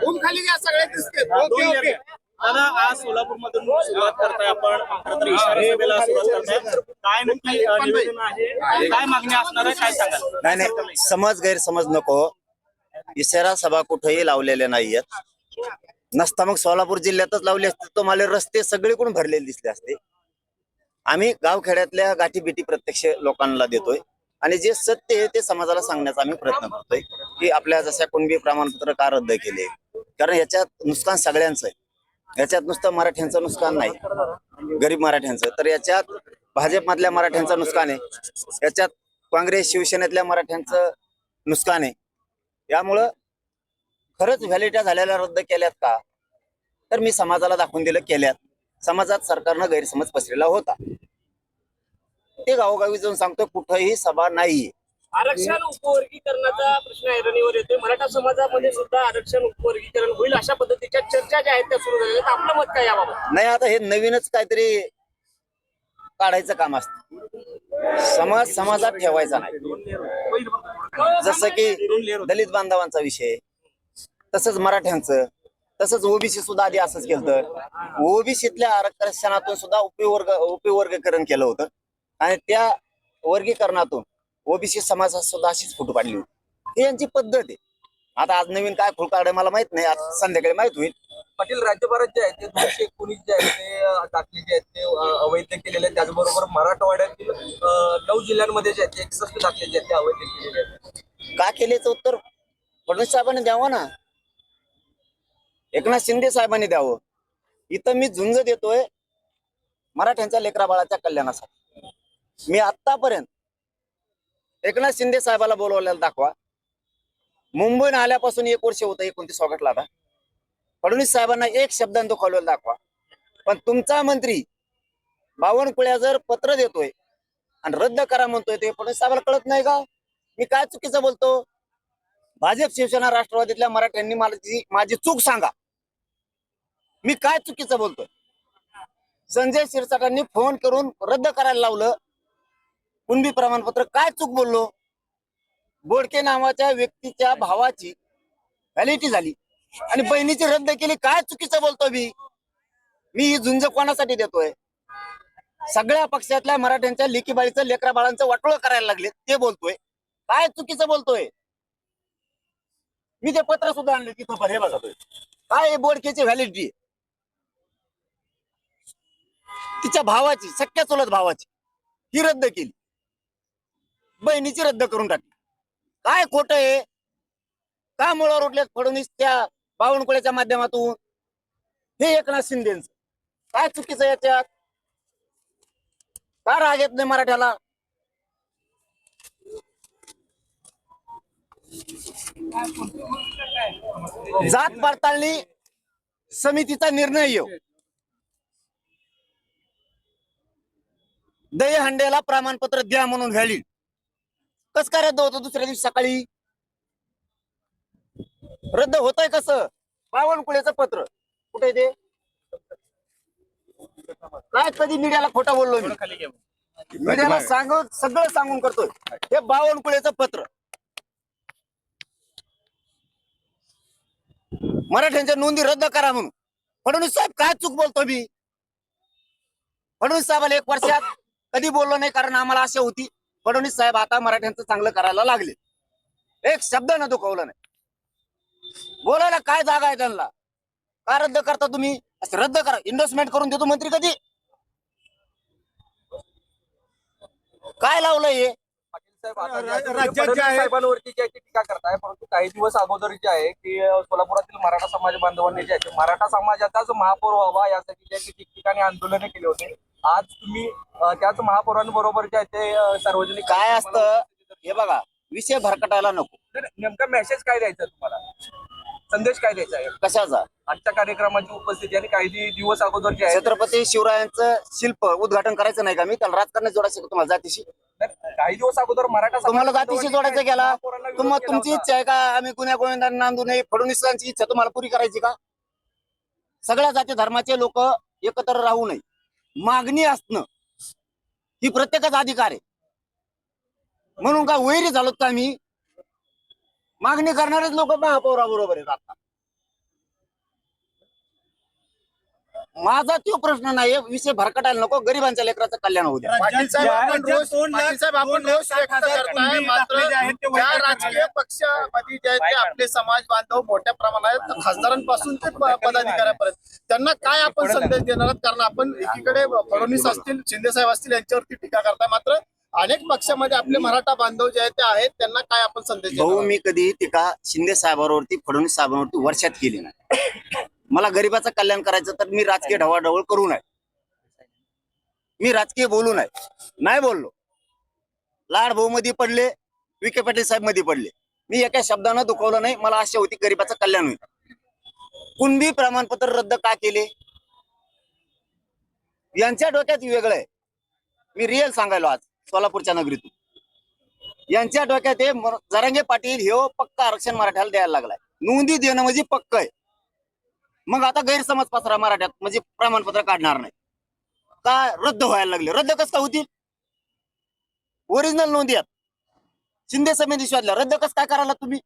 ऊन खाली घ्या, सगळे दिसते. Okay okay. दादा, आज सोलापूर मधून सुरुवात करताय आपण. खरं तर इशारा सभेला सुरुवात करताय. काय नक्की निवेदन आहे, काय मागणी असणार आहे, काय सांगाल? नाही, समज गैरसमज नको. इशारा सभा कुठेही लावलेल्या नाहीयेत. नसता मग सोलापूर जिल्ह्यातच लावले असते, तुम्हाला रस्ते सगळीकडून भरलेले दिसले असते. आम्ही गावखेड्यातल्या गाठीबिटी प्रत्यक्ष लोकांना देतोय आणि जे सत्य आहे ते समाजाला सांगण्याचा आम्ही प्रयत्न करतोय की आपल्या जशा कुणबी प्रमाणपत्र का रद्द केले, कारण याच्यात नुकसान सगळ्यांचं आहे. याच्यात नुसतं मराठ्यांचं नुकसान नाही, गरीब मराठ्यांचं, तर याच्यात भाजपमधल्या मराठ्यांचं नुकसान आहे, याच्यात काँग्रेस शिवसेनेतल्या मराठ्यांचं नुकसान आहे. यामुळं खरंच व्हॅलिडिटी झालेल्या रद्द केल्यात का, तर मी समाजाला दाखवून दिलं केल्यात. समाजात सरकारनं गैरसमज पसरलेला होता, ते गावोगावी जाऊन सांगतो कुठंही सभा नाहीये. आरक्षण उपवर्गीकरणाचा प्रश्न ऐरणीवर येतोय. मराठा समाजामध्ये सुद्धा आरक्षण उपवर्गीकरण होईल अशा पद्धतीच्या चर्चा ज्या आहेत त्या सुरू झालेल्या आहेत. आपलं मत काय याबाबत? नाही, आता हे नवीनच काहीतरी काढायचं काम असतं. समाज समाजात ठेवायचा नाही. जसं की दलित बांधवांचा विषय, तसंच मराठ्यांचं, तसंच ओबीसी सुद्धा आधी असंच केलं. तर ओबीसीतल्या आरक्षणातून सुद्धा उपवर्गीकरण केलं होतं आणि त्या वर्गीकरणातून ओबीसी समाजात सुद्धा अशीच फुट पाडली होती. ही यांची पद्धत आहे. आता आज नवीन काय फुल काढे मला माहित नाही, आज संध्याकाळी माहित होईल. पाटील, राज्यभरात जे आहेत ते 219 जे आहेत ते दाखले जे आहेत ते अवैध केलेले आहेत. त्याचबरोबर मराठवाड्यातील 9 जिल्ह्यांमध्ये जे आहेत ते 61 दाखले जे आहेत ते अवैध केलेले आहेत. का केल्याचं उत्तर फडणवीस साहेबांनी द्यावं ना, एकनाथ शिंदे साहेबांनी द्यावं. इथं मी झुंज देतोय मराठ्यांच्या लेकरा बाळाच्या कल्याणासाठी. मी आतापर्यंत एकनाथ शिंदे साहेबाला बोलवलेला दाखवा. मुंबईन आल्यापासून 1 वर्ष होतं, 29 ऑगस्टला. आता फडणवीस साहेबांना एक शब्दांत दुखावलेला दाखवा. पण तुमचा मंत्री बावनकुळ्या जर पत्र देतोय आणि रद्द करा म्हणतोय, ते फडणवीस साहेबाला कळत नाही का? मी काय चुकीचं बोलतो? भाजप शिवसेना राष्ट्रवादीतल्या मराठ्यांनी माझी चूक सांगा, मी काय चुकीचं बोलतोय? संजय शिरसाटांनी फोन करून रद्द करायला लावलं कुणबी प्रमाणपत्र, काय चूक बोललो? बोडके नावाच्या व्यक्तीच्या भावाची व्हॅलिडिटी झाली आणि बहिणीची रद्द केली, काय चुकीचं बोलतोय? मी ही झुंज कोणासाठी देतोय? सगळ्या पक्षातल्या मराठ्यांच्या लेकीबाळीचं लेकरा बाळांचं वाटोळं करायला लागले, ते बोलतोय. काय चुकीचं बोलतोय? मी ते पत्र सुद्धा आणले तिथं, हे बघा काय बोडकेची व्हॅलिडिटी, तिच्या भावाची, सख्या चुलत भावाची, ही रद्द केली, बहिणीची रद्द करून टाकली. काय खोटं आहे? का मुळावर उठले फडणवीस त्या बावनकुळ्याच्या माध्यमातून? हे एकनाथ शिंदेच काय चुकीचं याच्यात? का राग येत नाही मराठ्याला? जात पडताळणी समितीचा निर्णय येऊ, दहीहंडेला प्रमाणपत्र द्या म्हणून व्हॅलिड, कस काय रद्द होतं दुसऱ्या दिवशी सकाळी? रद्द होतंय कसं? बावनकुळेचं पत्र कुठे ते? काय कधी मीडियाला खोटं बोललो मी? मीडियाला सगळं सांगून करतोय. हे बावनकुळेचं पत्र मराठ्यांच्या नोंदी रद्द करा म्हणून. फडणवीस साहेब काय चूक बोलतो मी? फडणवीस साहेबाला 1 वर्षात कधी बोललो नाही, कारण आम्हाला आशा होती फडणवीस साहेब आता मराठ्यांचं चांगलं करायला लागले. एक शब्द न दुखवलं नाही. बोलायला काय जागा आहे त्यांना? का रद्द करता तुम्ही? असं रद्द करा, इन्व्हेस्टमेंट करून देतो मंत्री. कधी काय लावलंय हे? राज्यात साहेबांवरती जी आहे ती टीका करताय, परंतु काही दिवस अगोदर जे आहे की सोलापुरातील मराठा समाज बांधवांनी जे आहे मराठा समाजाचाच महापौर व्हावा यासाठी जे ठिकठिकाणी आंदोलने केली होती. आज तुम्ही त्याच महापौरांबरोबर जे आहे ते सार्वजनिक काय असतं हे बघा, विषय भरकटायला नको. नेमका मेसेज काय द्यायचा तुम्हाला? संदेश काय द्यायचा आहे कशाचा? आजच्या कार्यक्रमाची उपस्थिती आणि काही दिवस अगोदर जे आहे छत्रपती शिवरायांचं शिल्प उद्घाटन करायचं नाही का? मी त्याला राजकारणात जोडायचं तुम्हाला जातीशी? काही दिवस अगोदर मराठा तुम्हाला जातीशी जोडायचं गेला? तुमची इच्छा आहे का आम्ही गुन्ह्या गोविंदांना नांदू नये? फडणवीसांची इच्छा तुम्हाला पुरी करायची का? सगळ्या जाती धर्माचे लोक एकत्र राहू नये, मागणी असणं ही प्रत्येकाचा अधिकार आहे. म्हणून का वैरी झालो का? आम्ही मागणी करणारेच लोक महापौराबरोबर आहेत. आता माझा तो प्रश्न नाही, विषय भरकटायला नको, गरिबांच्या लेकराचं कल्याण होऊ द्या. पाटील साहेब आपण रोज दोन लाख- पाटील साहेब आपण दोन लाख रोज व्यक्त 60,000 करताय, कुणबी मात्र दाखले जे आहेत ते ज्या वैध राजकीय पक्षामध्ये जे आहेत ते आपले समाज बांधव मोठ्या प्रमाणात खासदारांपासून ते पदाधिकाऱ्यापर्यंत त्यांना काय आपण संदेश देणार आहात? कारण आपण एकीकडे फडणवीस असतील, शिंदे साहेब असतील यांच्यावरती टीका करताय, मात्र अनेक पक्षामध्ये आपले मराठा बांधव जे आहेत ते आहेत, त्यांना काय आपण संदेश देणार भाऊ आहात? मी कधी टीका शिंदे साहेबांवरती, फडणवीस साहेबांवरती वर्षात केली नाही. मला गरिबाचं कल्याण करायचं तर मी राजकीय ढवळाढवळ करू नये, मी राजकीय बोलू नाही बोललो. लाड भाऊ मध्ये पडले, विखे पाटील साहेब मध्ये पडले, मी एका शब्दानं दुखवलं नाही. मला आशा होती गरिबाचं कल्याण होईल. कुणबी प्रमाणपत्र रद्द का केले यांच्या डोक्यात वेगळं आहे. मी रिअल सांगायलो आज सोलापूरच्या नगरीतून, यांच्या डोक्यात हे जरांगे पाटील हे पक्का आरक्षण मराठ्याला द्यायला लागलाय. नोंदी देणं म्हणजे पक्क आहे. मग आता गैरसमज पसरा मराठ्यात, म्हणजे प्रमाणपत्र काढणार नाही का, रद्द व्हायला लागले. रद्द कसं काय होतील? ओरिजिनल नोंदी आहेत, शिंदे समिती शोधल्या, रद्द कसं काय करायला तुम्ही?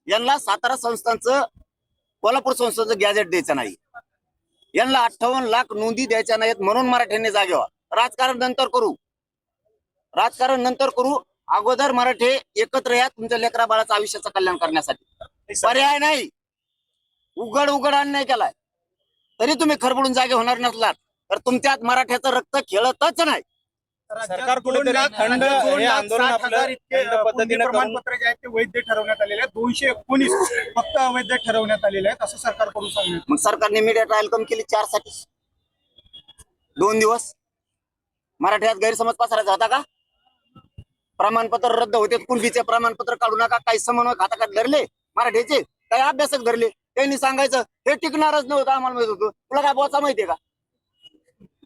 यांना सातारा संस्थांचं, कोल्हापूर संस्थांचं गॅजेट द्यायचं नाही, यांना 58 लाख नोंदी द्यायच्या नाहीत, म्हणून मराठ्यांनी जागे व्हा. राजकारण नंतर करू, अगोदर मराठे एकत्र या तुमच्या लेकरा बाळाचं आयुष्याचं कल्याण करण्यासाठी. पर्याय नाही, उघड अन्याय केलाय तरी तुम्ही खरबडून जागे होणार नसलात तर तुमच्यात मराठ्याचं रक्त खेळतच नाही. सरकार कुठेतरी थंड हे आंदोलन आपलं थंड पद्धतीने प्रमाणपत्र जे आहेत ते वैध ठरवण्यात आलेले आहेत. 219 फक्त अवैध ठरवण्यात आलेले आहेत असं सरकारकडून सांगण्यात. मग सरकारने मीडिया ट्रायल कमी केली 4 साठी 2 दिवस. मराठ्यात गैरसमज पसरायचा होता का? प्रमाणपत्र रद्द होते, कुणबीचे प्रमाणपत्र काढू नका, काही समन्वय खाताखात धरले मराठ्याचे, काही अभ्यासक धरले, त्यांनी सांगायचं हे टिकणारच नव्हतं, आम्हाला माहित होतं. तुला काय बोचा माहितीये का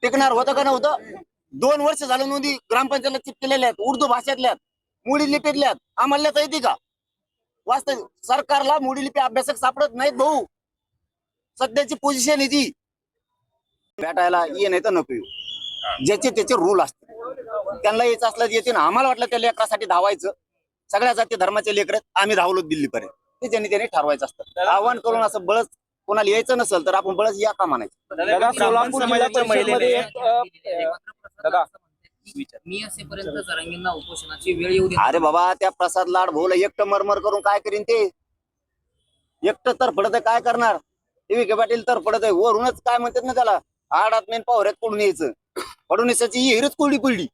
टिकणार होतं का नव्हतं? 2 वर्ष झालं नोंदी ग्रामपंचायतला चिपकेलेल्या आहेत, उर्दू भाषेतल्या, मोडी लिपीतल्या. आम्हाला येते का वास्तव? सरकारला मोडी लिपी अभ्यासक सापडत नाहीत भाऊ. सध्याची पोझिशन आहे ती. भेटायला ये नाही तर नको येऊ, ज्याचे त्याचे रूल असते. त्यांना यायचं असलं येते ना. आम्हाला वाटलं त्या लेकरासाठी धावायचं, सगळ्या जाती धर्माचे लेकर आम्ही धावलो दिल्लीपर्यंत, ते त्यांनी ठरवायचं असतं. आव्हान करून असं बळच कोणाला यायचं नसेल तर आपण बळच या का म्हणायचं. दादा, सोलापूर जिल्हा परिषदेमध्ये दादा मी असेपर्यंत जरांगींना उपोषणाची वेळ येऊ अरे बाबा, त्या प्रसाद लाड भाऊला एकटं मरमर करून काय करीन ते? एकटं तर पडत काय करणार? विखे पाटील तर पडत आहे वरूनच, काय म्हणतात ना त्याला, आडात मेन पावऱ्यात पडून यायचं. फडणवीसाची हिरच कोरडी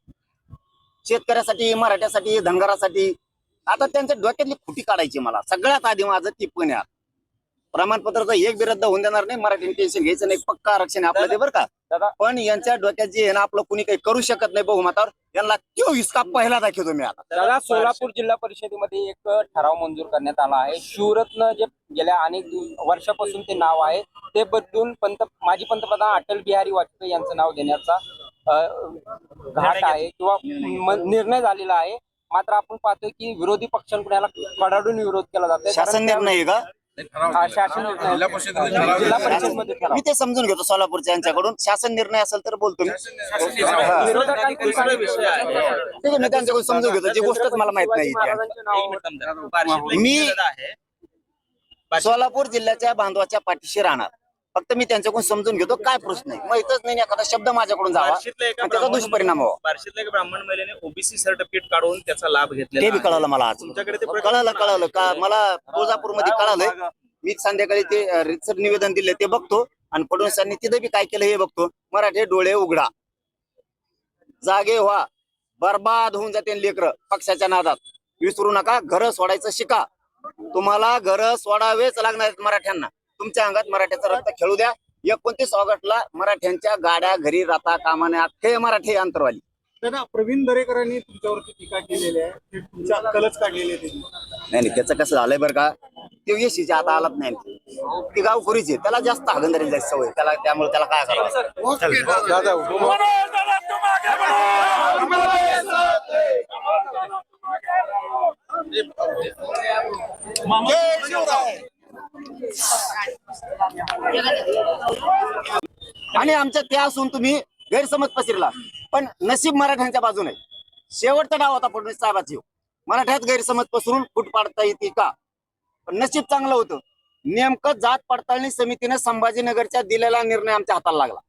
शेतकऱ्यासाठी, मराठ्यासाठी, धनगरासाठी. आता त्यांच्या डोक्यातली खुटी काढायची. मला सगळ्यात आधी माझं टिप्पणी आहे, प्रमाणपत्राचं एक विरुद्ध होऊन देणार नाही, मराठीने टेन्शन घ्यायचं नाही, पक्का आरक्षण आहे आपलं ते बरं का. पण यांच्या डोक्यात जे आहे ना, आपलं कुणी काही करू शकत नाही बहुमतावर, यांना तो हिसका पहिला दाखवतो मी आता. दादा, सोलापूर जिल्हा परिषदेमध्ये एक ठराव मंजूर करण्यात आला आहे. शिवरत्न जे गेल्या अनेक वर्षापासून ते नाव आहे ते बदलून माजी पंतप्रधान अटल बिहारी वाजपेयी यांचं नाव देण्याचा घाट आहे किंवा निर्णय झालेला आहे. मात्र आपण पाहतोय की विरोधी पक्षांकडून याला कडाडून विरोध केला जातोय. शासन निर्णय आहे का? शासन जिल्हा परिषदेमध्ये मी ते समजून घेतो सोलापूरच्या यांच्याकडून. शासन निर्णय असेल तर बोलतो मी. विरोधकांकडून ठीक आहे, मी त्यांच्याकडून समजून घेतो, जी गोष्टच मला माहित नाही. मी सोलापूर जिल्ह्याच्या बांधवाच्या पाठीशी राहणार, फक्त मी त्यांच्याकडून समजून घेतो काय प्रश्न आहे. माहितच नाही, एखादा शब्द माझ्याकडून जावा आणि त्याचा दुष्परिणाम व्हावा. बार्शीतल्या एका ब्राह्मण महिलेने ओबीसी सर्टिफिकेट काढून त्याचा लाभ ते घेतलेला बी कळालं मला आज. तुमच्याकडे ते कळालं का मला तुळजापूरमध्ये कळालंय. मी संध्याकाळी ते रितसर निवेदन दिले ते बघतो आणि फडणवीसांनी तिथे बी काय केलं हे बघतो. मराठे डोळे उघडा, जागे व्हा, बर्बाद होऊन जाते लेकर पक्षाच्या नादात. विसरू नका, घर सोडायचं शिका. तुम्हाला घर सोडावेच लागणार आहेत मराठ्यांना. तुमच्या अंगात मराठ्याचं रक्त खेळू द्या. 29 ऑगस्टला मराठ्यांच्या गाड्या घरी राहता कामाने अख्खे मराठी अंतरवाली. दादा, प्रवीण दरेकरांनी तुमच्यावरती टीका केलेली आहे, ते तुमच्या कलच काढलेले त्यांनी. नाही, त्याचं कसं झालंय बरं का, ते यशीच्या आता आलाच नाही. ती गावखोरीच आहे, त्याला जास्त हागंदारी जास्त सवय त्याला, त्यामुळे त्याला काय करावं. आणि आमच्या त्या असून तुम्ही गैरसमज पसरला, पण नशीब मराठ्यांच्या बाजूने. शेवटचा डाव होता फडणवीस साहेबाची, मराठ्यात गैरसमज पसरून फूट पाडता येते का, पण नशीब चांगलं होतं. नेमकं जात पडताळणी समितीने संभाजीनगरच्या दिलेला निर्णय आमच्या हाताला लागला.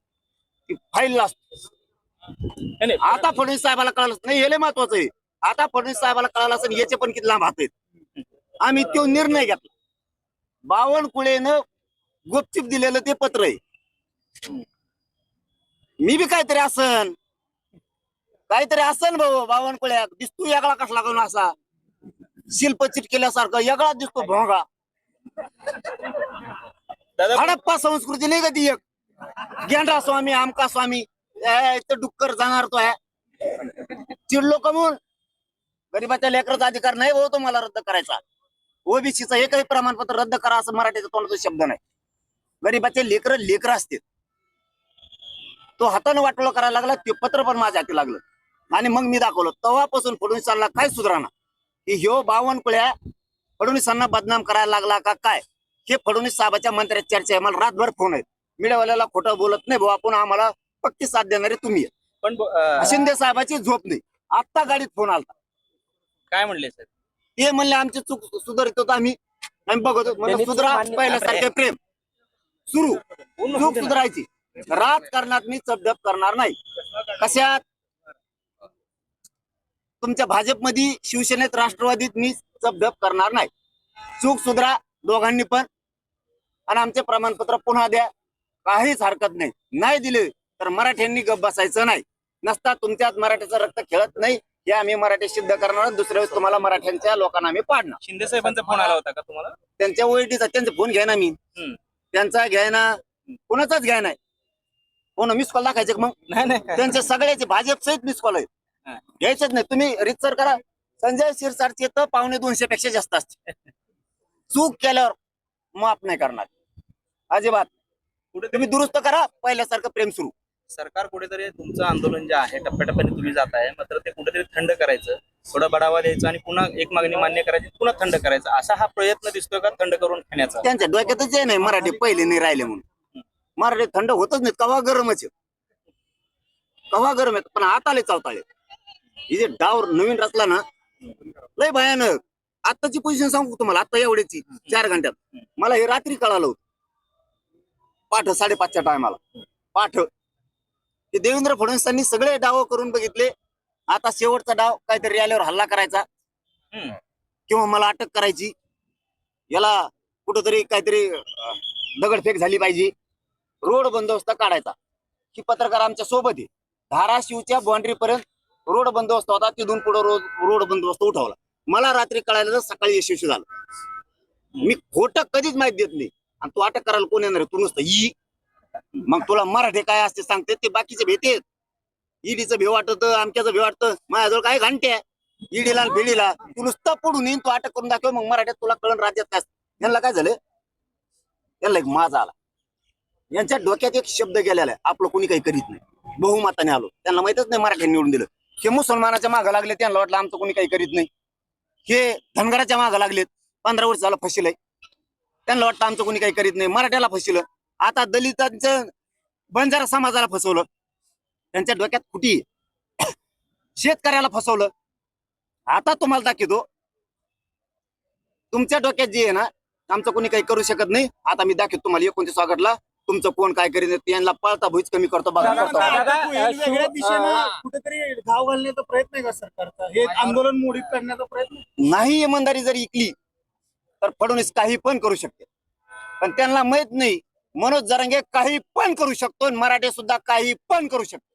ती फाईल नाही, नाही. आता फडणवीस साहेबाला कळालं नाही, हे लय महत्वाचं आहे. आता फडणवीस साहेबाला कळालं असेल याचे पण किती लांब हात आहेत. आम्ही तो निर्णय घेतला. बावनकुळेनं गुपचूप दिलेलं ते पत्र आहे. मी बी काहीतरी असन भाऊ बावनकुळ्या दिसतो वेगळा कसला करून असा शिल्प चिटकेल्यासारखं वेगळा दिसतो भोंगा. दादा हडप्पा संस्कृती नाही का ती एक गेंडा स्वामी आमका स्वामी डुक्कर जाणार तो आहे. चिडलो कमून गरीबाच्या लेकराचा अधिकार नाही भाऊ तुम्हाला रद्द करायचा. ओबीसीचं एकही प्रमाणपत्र रद्द करा असं मराठीचा तोंडाचा शब्द नाही. गरीबाचे लेकर असते. तो हाताने वाटोळं करायला लागला. ते पत्र पण माझ्या हाती लागलं आणि मग मी दाखवलं. तेव्हापासून फडणवीसांना काय सुधारणा की ह्यो बावनकुळ्या फडणवीसांना बदनाम करायला लागला का काय हे फडणवीस साहेबाच्या मंत्र्यात चर्चा आहे. मला रातभर फोन आहेत. मीडियावाल्याला खोटं बोलत नाही भाऊ आपण आम्हाला पक्की साथ देणारे तुम्ही आहे. पण शिंदे साहेबाची झोप नाही. आत्ता गाडीत फोन आलता. काय म्हणले सर? ते म्हणले आमची चूक सुधारित होतो आम्ही बघतो म्हणजे सुधरा पहिल्यासारखे प्रेम सुरू चूक सुधारायची. राजकारणात मी चपडप करणार नाही. कशात तुमच्या भाजपमध्ये शिवसेनेत राष्ट्रवादीत मी चपडप करणार नाही. चूक सुधरा दोघांनी पण आणि आमचे प्रमाणपत्र पुन्हा द्या. काहीच हरकत नाही. नाही दिले तर मराठ्यांनी गप बसायचं नाही. नसता तुमच्यात मराठीचं रक्त खेळत नाही हे आम्ही मराठी सिद्ध करणार. दुसऱ्या वेळेस तुम्हाला मराठ्यांच्या लोकांना आम्ही पाडणार. शिंदे साहेबांचा फोन आला होता का तुम्हाला? त्यांच्या ओळखीचा त्यांचा फोन घ्या ना मी त्यांचा घ्याय ना कोणाचाच घ्याय नाही. कोण मिस कॉल दाखायचे मग नाही त्यांचे सगळ्याचे भाजप सहित मिस कॉल आहेत. घ्यायचेच नाही. तुम्ही रितसर करा. संजय शिरसाटचे तर 250 पेक्षा जास्त असते. चूक केल्यावर माफ नाही करणार अजिबात. तुम्ही दुरुस्त करा पहिल्यासारखं प्रेम सुरू. सरकार कुठेतरी तुमचं आंदोलन जे आहे टप्प्याटप्प्याने तुम्ही जात आहे मात्र ते कुठेतरी थंड करायचं, थोडा बढावा द्यायचा आणि पुन्हा एक मागणी मान्य करायची पुन्हा थंड करायचं असा हा प्रयत्न दिसतोय का थंड करून खाण्याचा? त्यांच्या डोक्यातच आहे नाही मराठी पहिले नाही राहिले म्हणून. मराठी थंड होतच नाही. कवा गरमच कवा गरम येत पण आताले चावताळे हे जे डाव नवीन रचला ना लय भयानक. आताची पोझिशन सांगू तुम्हाला आता एवढ्याची 4 घंट्यात मला हे रात्री कळालं होतं. पाठ 5:30च्या टायमाला पाठ ते देवेंद्र फडणवीसांनी सगळे डाव करून बघितले. आता शेवटचा डाव काहीतरी आल्यावर हल्ला करायचा किंवा मला अटक करायची. याला कुठंतरी काहीतरी दगडफेक झाली पाहिजे. रोड बंदोबस्त काढायचा. ही पत्रकार आमच्या सोबत आहे. धाराशिवच्या बाउंड्री पर्यंत रोड बंदोबस्त होता. तिथून पुढे रोड बंदोबस्त उठवला. मला रात्री कळायला तर सकाळी यशस्वी झालं. मी खोटं कधीच माहिती देत नाही. आणि तू अटक करायला कोण येणार आहे? तू नुसतं ई मग तुला मराठी काय असते सांगते ते बाकीचे भेटेत. ईडीचं भेव वाटत आमच्याचं भेव वाटतं. माझ्याजवळ काय घंटे ईडीला भिडीला तू नुसतं पडून येईन. तू अटक करून दाखव मग मराठ्यात तुला कळण राज्यात काय. यांना काय झालं? यांना एक माझा आला. यांच्या डोक्यात एक शब्द गेलेला आहे आपलं कोणी काही करीत नाही. बहुमताने आलो. त्यांना माहितच नाही मराठ्यांनी निवडून दिलं. हे मुसलमानाच्या मागं लागले. त्यांना वाटलं आमचं कोणी काही करीत नाही. हे धनगराच्या मागं लागलेत. 15 वर्ष झालं फसिलय. त्यांना वाटतं आमचं कोणी काही करीत नाही. मराठ्याला फसिलं. आता दलितांचं बंजारा समाजाला फसवलं. त्यांच्या डोक्यात खुटी शेतकऱ्याला फसवलं. आता तुम्हाला दाखवतो तुमच्या डोक्यात जे आहे ना आमचं कोणी काही करू शकत नाही. आता मी दाखवतो तुम्हाला 29 ऑगस्टला तुमचं कोण काय करीत यांना पळता भुईच कमी करतो बघा. वेगळ्या दिशेनं कुठेतरी धाव घालण्याचा प्रयत्न आहे का सरकारचा? हे आंदोलन मोडीत करण्याचा प्रयत्न नाही. इमानदारी जर इकली तर फडणवीस काही पण करू शकते. पण त्यांना माहित नाही मनोज जरांगे काही पण करू शकतो. मराठे सुद्धा काही पण करू शकतो.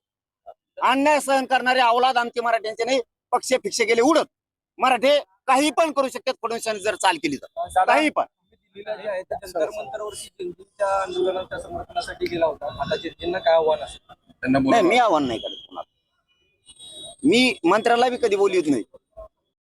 अन्याय सहन करणारे अवलाद आमचे मराठ्यांचे नाही. पक्ष फिक्ष गेले उडत. मराठे काही पण करू शकतात फडणवीसांनी जर चाल केली तर काही पण. दिल्लीला जे आहे ते जंतर मंतरवरती जिंजींच्या आंदोलनाच्या समर्थनासाठी गेला होता. आता जिंजींना काय आव्हान असेल? नाही मी आव्हान नाही करत कोणाला. मी मंत्र्याला बी कधी बोलत नाही.